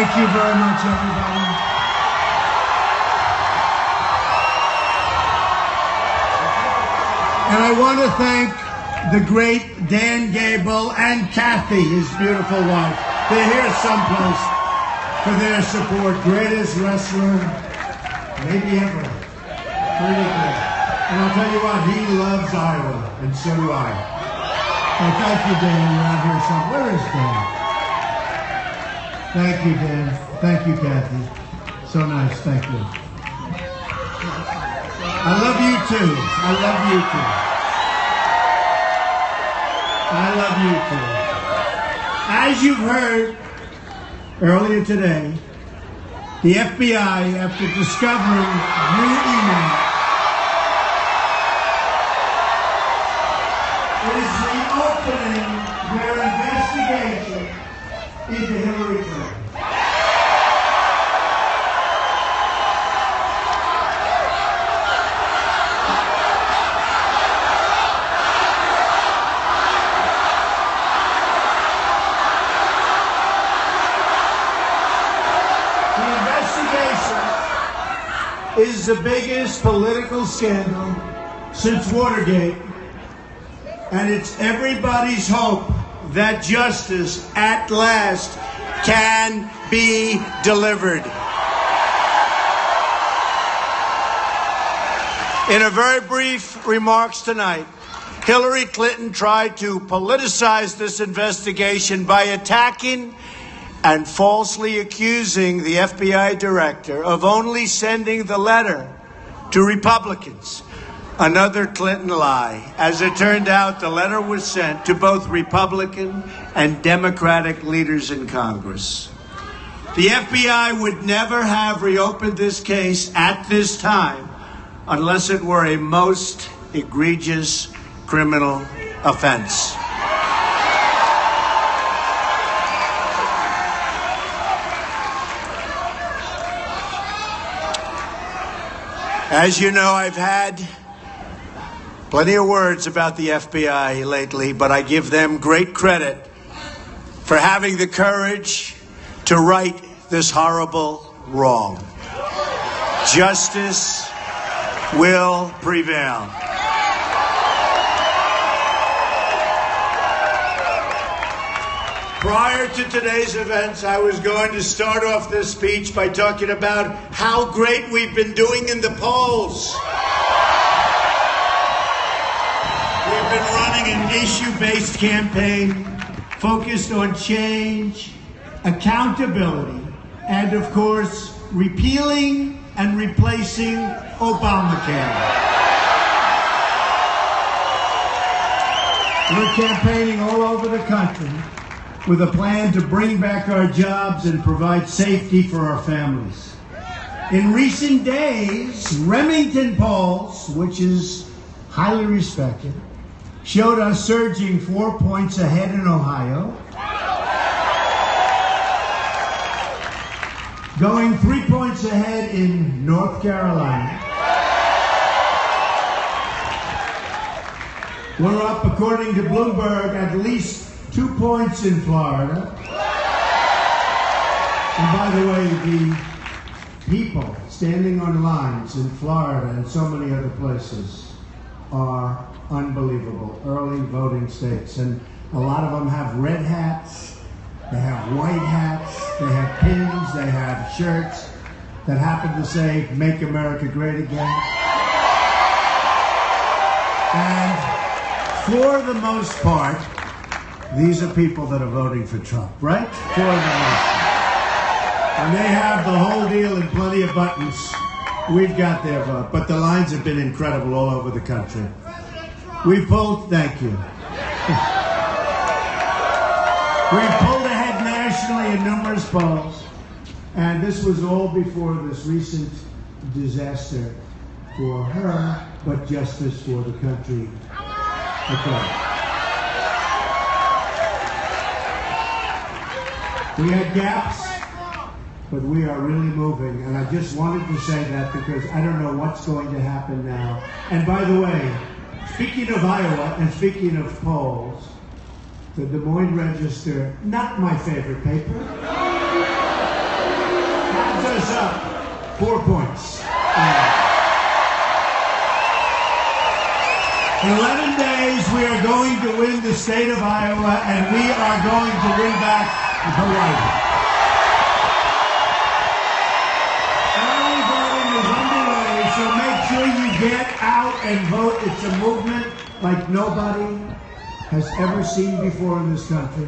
Thank you very much, everybody. And I want to thank the great Dan Gable and Kathy, his beautiful wife. They're here someplace for their support. Greatest wrestler, maybe ever. Pretty good. And I'll tell you what, he loves Iowa, and so do I. Oh, thank you, Dan. You're out here somewhere. Where is Dan? Thank you, Dan. Thank you, Kathy. So nice. Thank you. I love you too. I love you too. I love you too. As you've heard earlier today, the FBI, after discovering new email, is reopening their investigation into Hillary Clinton. Is the biggest political scandal since Watergate, and it's everybody's hope that justice at last can be delivered. In a very brief remarks tonight, Hillary Clinton tried to politicize this investigation by attacking and falsely accusing the FBI director of only sending the letter to Republicans. Another Clinton lie. As it turned out, the letter was sent to both Republican and Democratic leaders in Congress. The FBI would never have reopened this case at this time unless it were a most egregious criminal offense. As you know, I've had plenty of words about the FBI lately, but I give them great credit for having the courage to right this horrible wrong. Justice will prevail. Prior to today's events, I was going to start off this speech by talking about how great we've been doing in the polls. We've been running an issue-based campaign focused on change, accountability, and, of course, repealing and replacing Obamacare. We're campaigning all over the country with a plan to bring back our jobs and provide safety for our families. In recent days, Remington polls, which is highly respected, showed us surging 4 points ahead in Ohio, going 3 points ahead in North Carolina. We're up, according to Bloomberg, at least 2 points in Florida. And by the way, the people standing on lines in Florida and so many other places are unbelievable. Early voting states. And a lot of them have red hats, they have white hats, they have pins, they have shirts that happen to say, "Make America Great Again." And for the most part, these are people that are voting for Trump, right? For the most part. And they have the whole deal and plenty of buttons. We've got their vote. But the lines have been incredible all over the country. We've pulled, thank you. We've pulled ahead nationally in numerous polls. And this was all before this recent disaster for her, but justice for the country. Okay. We had gaps, but we are really moving. And I just wanted to say that because I don't know what's going to happen now. And by the way, speaking of Iowa and speaking of polls, the Des Moines Register, not my favorite paper, puts us up 4 points. In 11 days, we are going to win the state of Iowa, and we are going to win back the White House. Early voting is underway, so make sure you get out and vote. It's a movement like nobody has ever seen before in this country.